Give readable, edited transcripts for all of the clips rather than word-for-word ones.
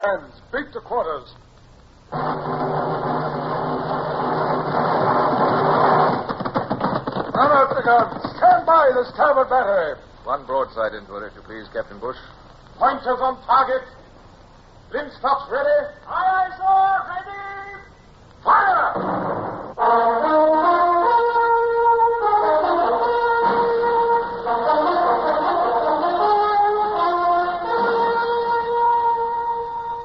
Hands, beat to quarters. Unload the guns. Stand by the starboard battery. One broadside into it, if you please, Captain Bush. Pointers on target. Linstops ready. Aye, sir. Ready. Fire!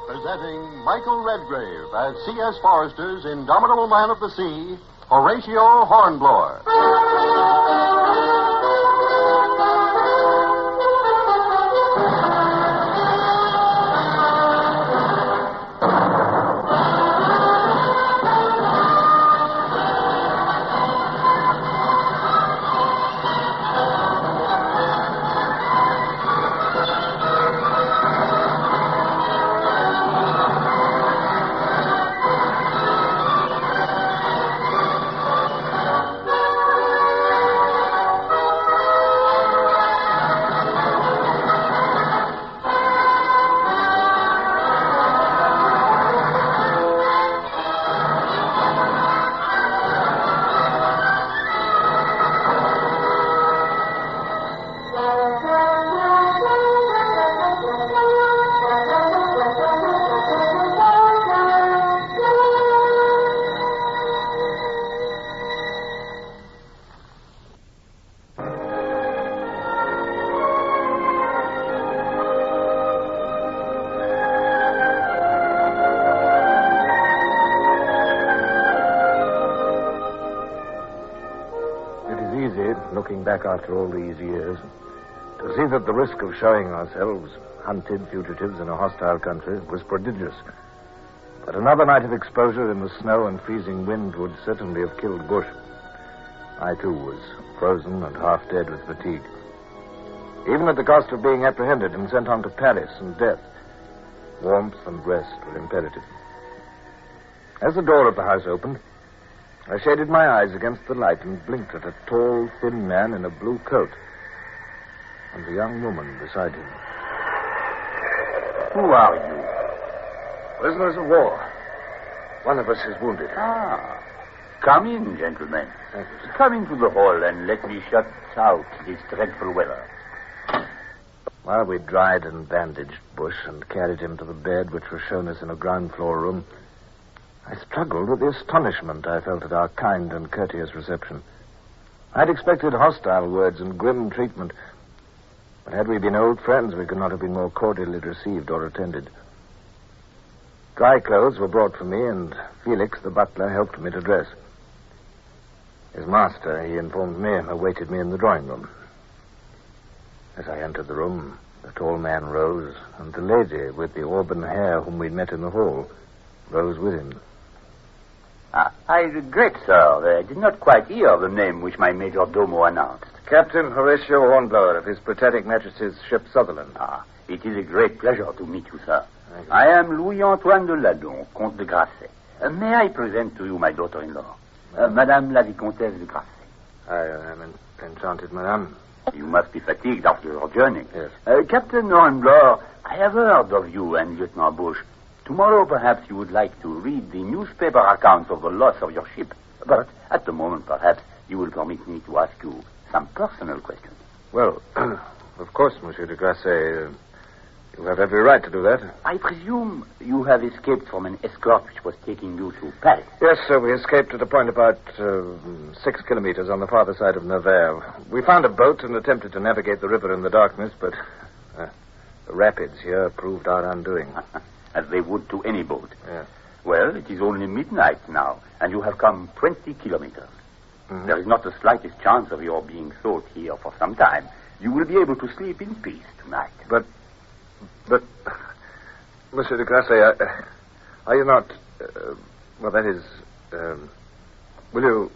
Presenting Michael Redgrave as C.S. Forrester's indomitable man of the sea, Horatio Hornblower. Looking back after all these years, to see that the risk of showing ourselves hunted fugitives in a hostile country was prodigious. But another night of exposure in the snow and freezing wind would certainly have killed Bush. I, too, was frozen and half dead with fatigue. Even at the cost of being apprehended and sent on to Paris and death, warmth and rest were imperative. As the door of the house opened, I shaded my eyes against the light and blinked at a tall, thin man in a blue coat and a young woman beside him. Who are you? Prisoners of war. One of us is wounded. Ah. Come in, gentlemen. Thank you, sir. Come into the hall and let me shut out this dreadful weather. While we dried and bandaged Bush and carried him to the bed which was shown us in a ground floor room, I struggled with the astonishment I felt at our kind and courteous reception. I'd expected hostile words and grim treatment, but had we been old friends, we could not have been more cordially received or attended. Dry clothes were brought for me, and Felix, the butler, helped me to dress. His master, he informed me, awaited me in the drawing room. As I entered the room, the tall man rose, and the lady with the auburn hair whom we'd met in the hall rose with him. I regret, sir, I did not quite hear the name which my major domo announced. Captain Horatio Hornblower of His Britannic Majesty's ship Sutherland. It is a great pleasure to meet you, sir. I am Louis-Antoine de Ladon, Comte de Grasset. May I present to you my daughter-in-law, Madame la Vicomtesse de Grasset. I am enchanted, madame. You must be fatigued after your journey. Yes. Captain Hornblower, I have heard of you and Lieutenant Bush. Tomorrow, perhaps, you would like to read the newspaper accounts of the loss of your ship. But at the moment, perhaps, you will permit me to ask you some personal questions. Well, of course, Monsieur de Grasset, you have every right to do that. I presume you have escaped from an escort which was taking you to Paris. Yes, sir, we escaped at a point about 6 kilometers on the farther side of Naval. We found a boat and attempted to navigate the river in the darkness, but the rapids here proved our undoing. As they would to any boat. Yes. Well, it is only midnight now, and you have come 20 kilometers. Mm-hmm. There is not the slightest chance of your being thought here for some time. You will be able to sleep in peace tonight. But, Monsieur de Grasset, are you not, will you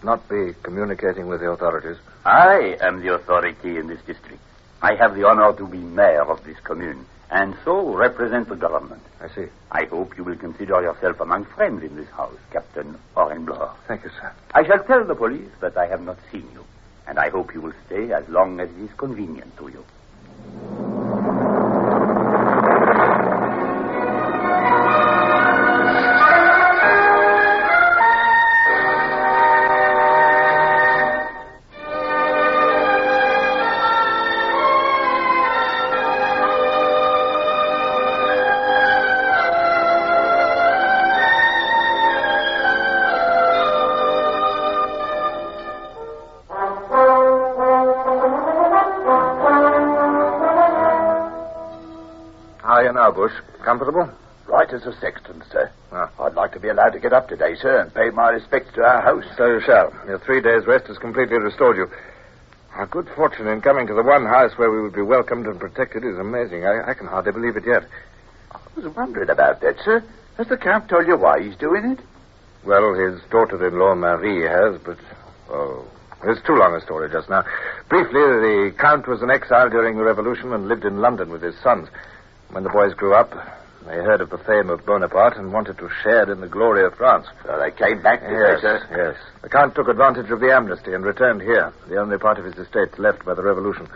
not be communicating with the authorities? I am the authority in this district. I have the honor to be mayor of this commune, and so represent the government. I see. I hope you will consider yourself among friends in this house, Captain Hornblower. Thank you, sir. I shall tell the police that I have not seen you, and I hope you will stay as long as it is convenient to you. Bush. Comfortable? Right as a sexton, sir. Ah. I'd like to be allowed to get up today, sir, and pay my respects to our host. So you shall. Your 3 days' rest has completely restored you. Our good fortune in coming to the one house where we would be welcomed and protected is amazing. I can hardly believe it yet. I was wondering about that, sir. Has the Count told you why he's doing it? Well, his daughter-in-law, Marie, has, but... Oh, it's too long a story just now. Briefly, the Count was an exile during the Revolution and lived in London with his sons. When the boys grew up, they heard of the fame of Bonaparte and wanted to share in the glory of France. So they came back, did they, sir? Yes. The Count took advantage of the amnesty and returned here, the only part of his estate left by the Revolution.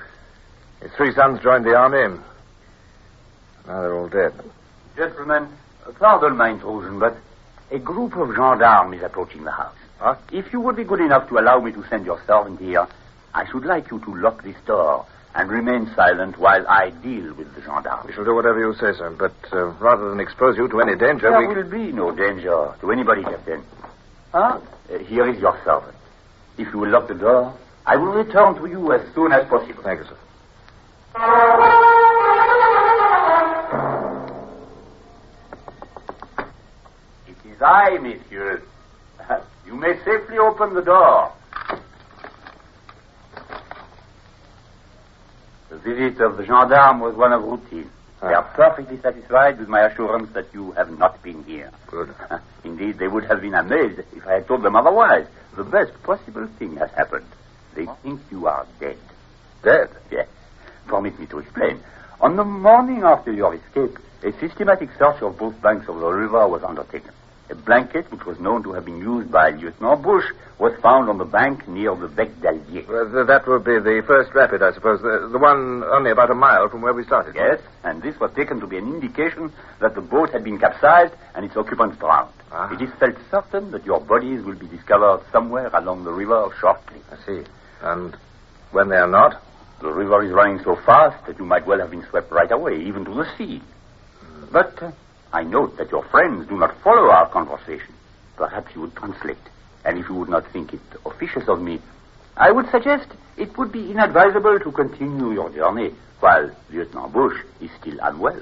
His 3 sons joined the army. Now they're all dead. Gentlemen, pardon my intrusion, but a group of gendarmes is approaching the house. Huh? If you would be good enough to allow me to send your servant here, I should like you to lock this door and remain silent while I deal with the gendarmes. We shall do whatever you say, sir, but rather than expose you to any danger, There will be no danger to anybody, Captain. Here is your servant. If you will lock the door, I will return to you as soon as possible. Thank you, sir. It is I, monsieur. You may safely open the door. The visit of the gendarme was one of routine. They are perfectly satisfied with my assurance that you have not been here. Good. Indeed, they would have been amazed if I had told them otherwise. The best possible thing has happened. They think you are dead. Dead? Yes. Permit me to explain. On the morning after your escape, a systematic search of both banks of the river was undertaken. A blanket, which was known to have been used by Lieutenant Bush, was found on the bank near the Bec d'Allier. That would be the first rapid, I suppose. The one only about a mile from where we started. Yes, and this was taken to be an indication that the boat had been capsized and its occupants drowned. Ah. It is felt certain that your bodies will be discovered somewhere along the river shortly. I see. And when they are not? The river is running so fast that you might well have been swept right away, even to the sea. But I note that your friends do not follow our conversation. Perhaps you would translate. And if you would not think it officious of me, I would suggest it would be inadvisable to continue your journey while Lieutenant Bush is still unwell.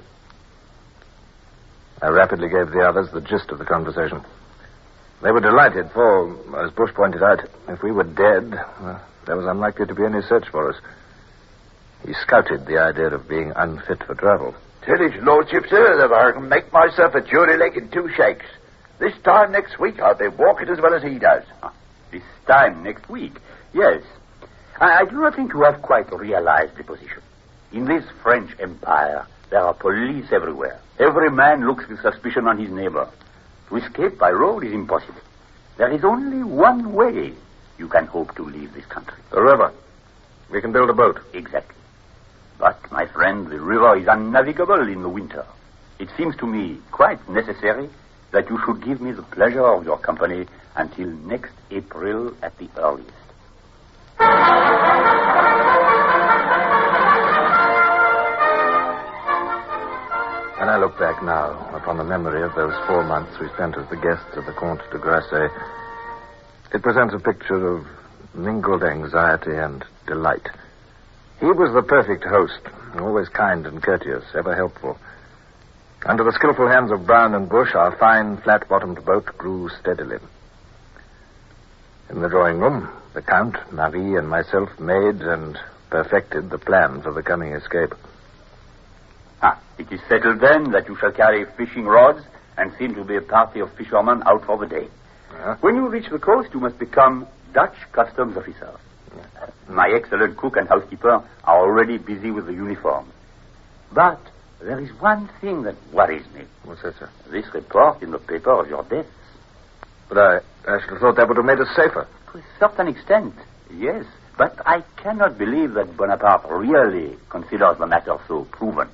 I rapidly gave the others the gist of the conversation. They were delighted, for, as Bush pointed out, if we were dead, there was unlikely to be any search for us. He scouted the idea of being unfit for travel. Tell his lordship, sir, that I can make myself a jury leg in 2 shakes. This time next week, I'll be walking as well as he does. This time next week? Yes. I do not think you have quite realized the position. In this French Empire, there are police everywhere. Every man looks with suspicion on his neighbor. To escape by road is impossible. There is only one way you can hope to leave this country. The river. We can build a boat. Exactly. But, my friend, the river is unnavigable in the winter. It seems to me quite necessary that you should give me the pleasure of your company until next April at the earliest. When I look back now upon the memory of those 4 months we spent as the guests of the Comte de Grasset, it presents a picture of mingled anxiety and delight. He was the perfect host, always kind and courteous, ever helpful. Under the skillful hands of Brown and Bush, our fine, flat-bottomed boat grew steadily. In the drawing room, the Count, Marie, and myself made and perfected the plan for the coming escape. It is settled then that you shall carry fishing rods and seem to be a party of fishermen out for the day. When you reach the coast, you must become Dutch customs officer. My excellent cook and housekeeper are already busy with the uniform. But there is one thing that worries me. What's that, sir? This report in the paper of your death. But I should have thought that would have made us safer. To a certain extent, yes. But I cannot believe that Bonaparte really considers the matter so proven.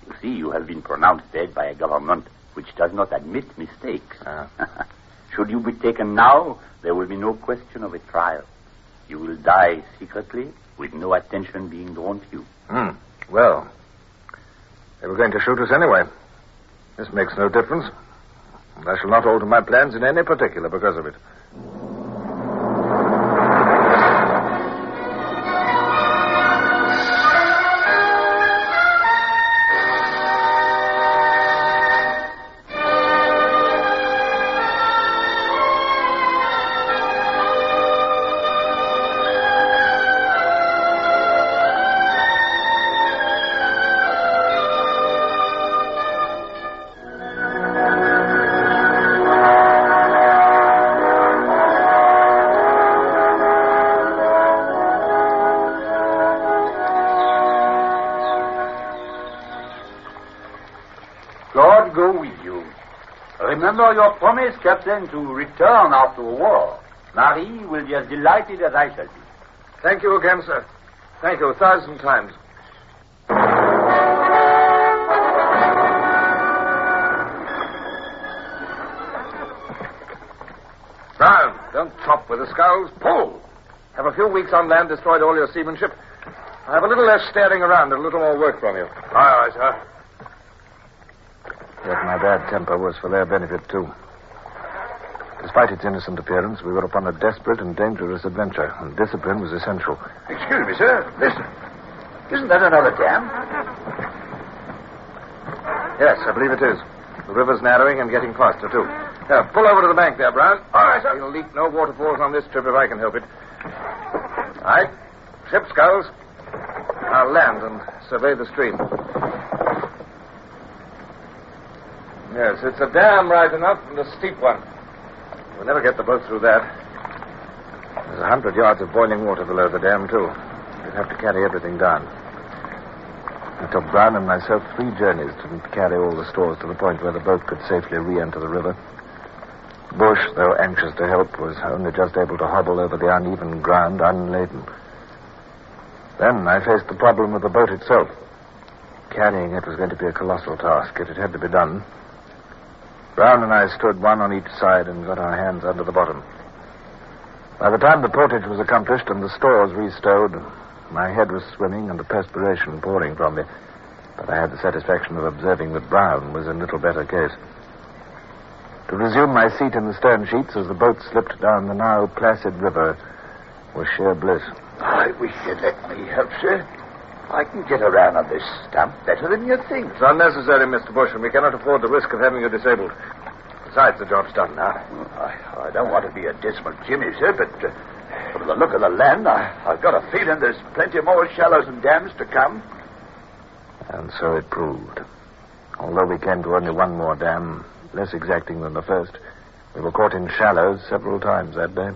You see, you have been pronounced dead by a government which does not admit mistakes. Should you be taken now, there will be no question of a trial. You will die secretly, with no attention being drawn to you. Well, they were going to shoot us anyway. This makes no difference. And I shall not alter my plans in any particular because of it. go with you. Remember your promise, Captain, to return after a war. Marie will be as delighted as I shall be. Thank you again, sir. Thank you 1,000 times. Brown, don't chop with the sculls. Pull! Have a few weeks on land destroyed all your seamanship? I have a little less staring around and a little more work from you. Aye, aye, sir. Yet my bad temper was for their benefit, too. Despite its innocent appearance, we were upon a desperate and dangerous adventure, and discipline was essential. Excuse me, sir. Listen. Isn't that another dam? Yes, I believe it is. The river's narrowing and getting faster, too. Now, pull over to the bank there, Brown. All right, sir. We'll leak no waterfalls on this trip if I can help it. All right. Ship sculls. I'll land and survey the stream. Yes, it's a dam right enough and a steep one. We'll never get the boat through that. There's 100 yards of boiling water below the dam, too. We'd have to carry everything down. It took Brown and myself 3 journeys to carry all the stores to the point where the boat could safely re-enter the river. Bush, though anxious to help, was only just able to hobble over the uneven ground unladen. Then I faced the problem of the boat itself. Carrying it was going to be a colossal task, yet it had to be done. Brown and I stood one on each side and got our hands under the bottom. By the time the portage was accomplished and the stores restowed, my head was swimming and the perspiration pouring from me. But I had the satisfaction of observing that Brown was in little better case. To resume my seat in the stern sheets as the boat slipped down the now placid river was sheer bliss. I wish you'd let me help, sir. I can get around on this stump better than you think. It's unnecessary, Mr. Bush, and we cannot afford the risk of having you disabled. Besides, the job's done now. I don't want to be a dismal Jimmy, sir, but from the look of the land, I've got a feeling there's plenty more shallows and dams to come. And so it proved. Although we came to only one more dam, less exacting than the first, we were caught in shallows several times that day.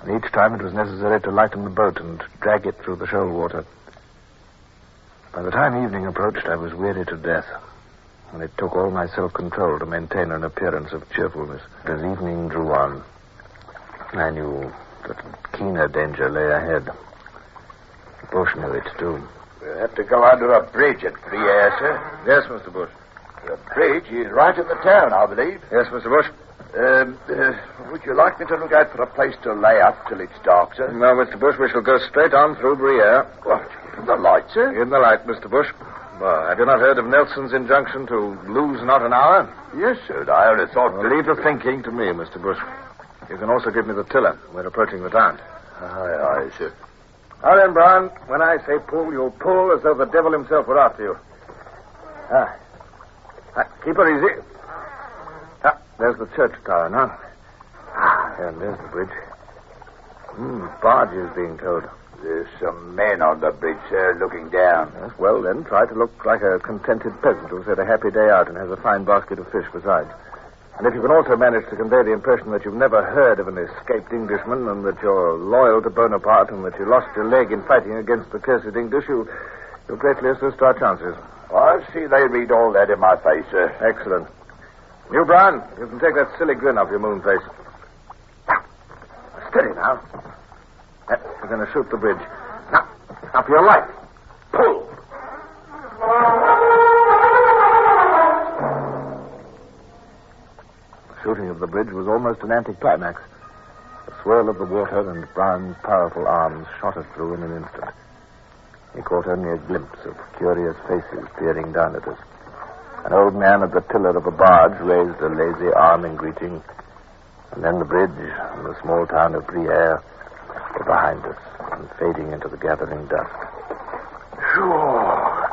And each time it was necessary to lighten the boat and drag it through the shoal water. By the time evening approached, I was weary to death, and it took all my self-control to maintain an appearance of cheerfulness. As evening drew on, I knew that keener danger lay ahead. Bush knew it, too. We'll have to go under a bridge at Briere, sir. Yes, Mr. Bush. The bridge is right in the town, I believe. Yes, Mr. Bush. Would you like me to look out for a place to lay up till it's dark, sir? No, Mr. Bush, we shall go straight on through Briere. What? In the light, sir? In the light, Mr. Bush. Well, have you not heard of Nelson's injunction to lose not an hour? Yes, sir. I only thought... Well, leave the thinking to me, Mr. Bush. You can also give me the tiller. We're approaching the town. Aye, sir. Now then, Brown, when I say pull, you'll pull as though the devil himself were after you. Keep her easy. There's the church tower now. And there's the bridge. Barge is being towed. There's some men on the bridge, sir, looking down. Yes, well, then, try to look like a contented peasant who's had a happy day out and has a fine basket of fish besides. And if you can also manage to convey the impression that you've never heard of an escaped Englishman and that you're loyal to Bonaparte and that you lost your leg in fighting against the cursed English, you'll greatly assist our chances. I'll see they read all that in my face, sir. Excellent. You, Brown, you can take that silly grin off your moon face. Steady now. We're going to shoot the bridge. Now, up your light. Pull. The shooting of the bridge was almost an anticlimax. The swirl of the water and Brown's powerful arms shot us through in an instant. He caught only a glimpse of curious faces peering down at us. An old man at the tiller of a barge raised a lazy arm in greeting, and then the bridge and the small town of Briere were behind us and fading into the gathering dusk. Sure.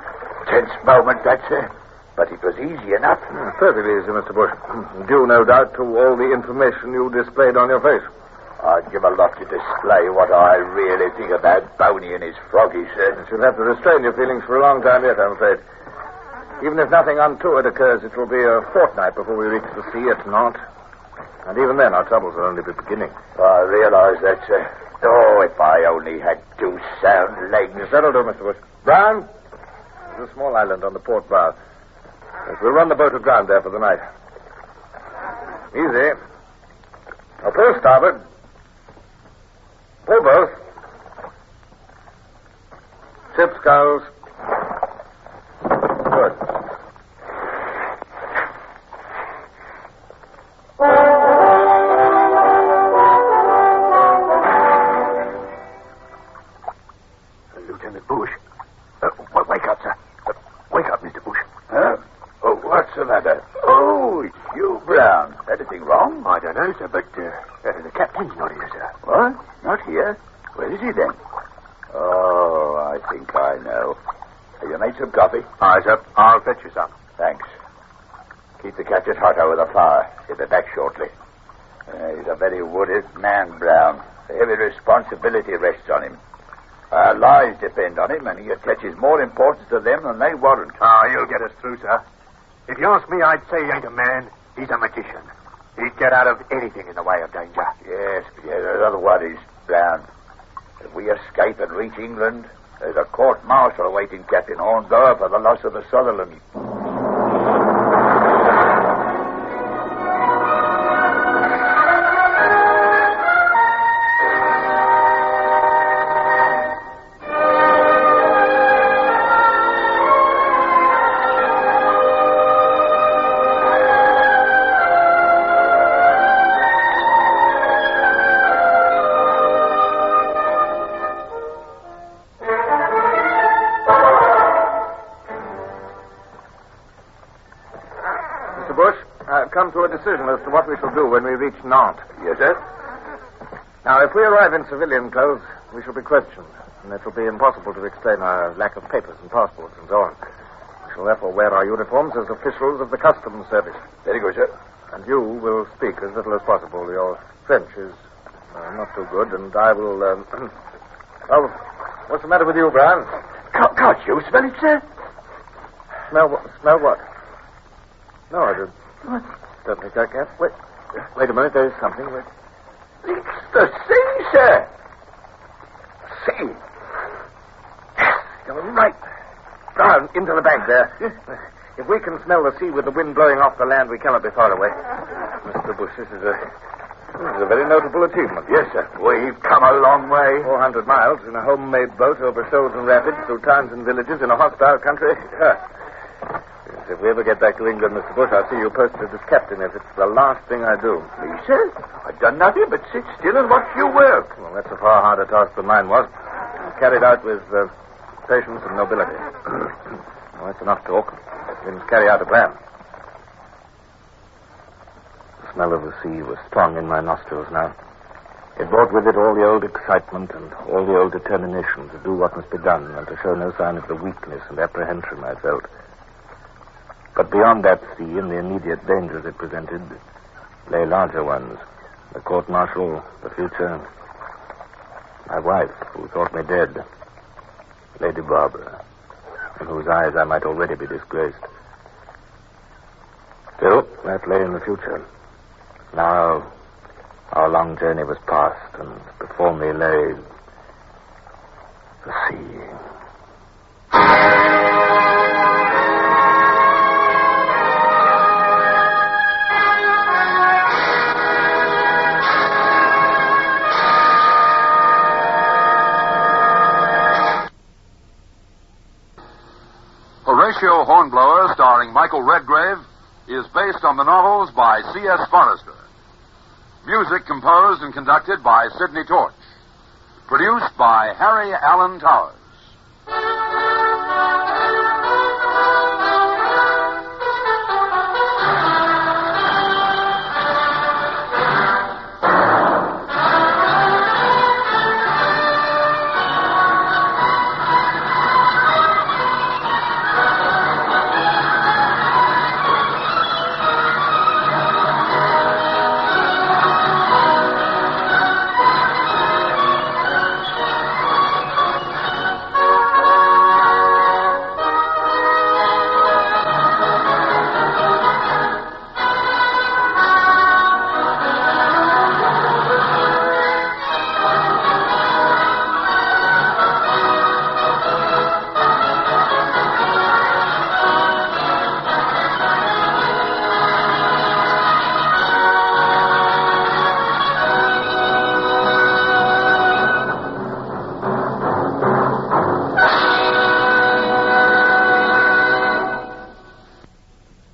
Tense moment, that, sir. But it was easy enough. Perfectly easy, Mr. Bush. Due, no doubt, to all the information you displayed on your face. I'd give a lot to display what I really think about Boney and his froggy, sir. You'll have to restrain your feelings for a long time yet, I'm afraid. Even if nothing untoward occurs, it will be a fortnight before we reach the sea at Nantes. And even then, our troubles will only be beginning. I realize that, sir. Oh, if I only had 2 sound legs. Yes, that'll do, Mr. Bush. Brown, there's a small island on the port bow. Yes, we'll run the boat aground there for the night. Easy. Now, pull starboard. Pull both. Ship sculls. Good. Lieutenant Bush. Wake up, sir. Wake up, Mr. Bush. Huh? Oh, what's the matter? Oh, it's you, Brown. Anything wrong? I don't know, sir, but the captain's not here, sir. What? Not here? Where is he, then? Oh, I think I know. Have you made some coffee? Aye, sir. I'll fetch you some. Thanks. Keep the catches hot over the fire. He'll be back shortly. He's a very wooded man, Brown. A heavy responsibility rests on him. Our lives depend on him, and he attaches more importance to them than they warrant. He'll get us through, sir. If you ask me, I'd say he ain't a man. He's a magician. He'd get out of anything in the way of danger. Yes, there's other worries, Brown. If we escape and reach England, there's a court-martial awaiting Captain Hornblower for the loss of the Sutherland. Come to a decision as to what we shall do when we reach Nantes. Yes, sir? Now, if we arrive in civilian clothes, we shall be questioned, and it will be impossible to explain our lack of papers and passports and so on. We shall therefore wear our uniforms as officials of the customs service. Very good, sir. And you will speak as little as possible. Your French is not too good, and I will... Oh, what's the matter with you, Brown? Can't you smell it, sir? Smell what? No, I don't think I can. Wait a minute. There is something. Wait. It's the sea, sir. Sea. You're right. Brown, into the bank there. If we can smell the sea with the wind blowing off the land, we cannot be far away. Mr. Bush, this is a very notable achievement. Yes, sir. We've come a long way. 400 miles in a homemade boat over shoals and rapids through towns and villages in a hostile country. If we ever get back to England, Mr. Bush, I'll see you posted as captain if it's the last thing I do. Me, sir? I've done nothing but sit still and watch you work. Well, that's a far harder task than mine was. Carried out with patience and nobility. Well, that's enough talk. We must carry out a plan. The smell of the sea was strong in my nostrils now. It brought with it all the old excitement and all the old determination to do what must be done and to show no sign of the weakness and apprehension I felt. But beyond that sea and the immediate dangers it presented lay larger ones. The court-martial, the future, my wife, who thought me dead, Lady Barbara, in whose eyes I might already be disgraced. Still, that lay in the future. Now, our long journey was past, and before me lay the sea. Horatio Hornblower, starring Michael Redgrave, is based on the novels by C.S. Forrester. Music composed and conducted by Sidney Torch. Produced by Harry Allen Towers.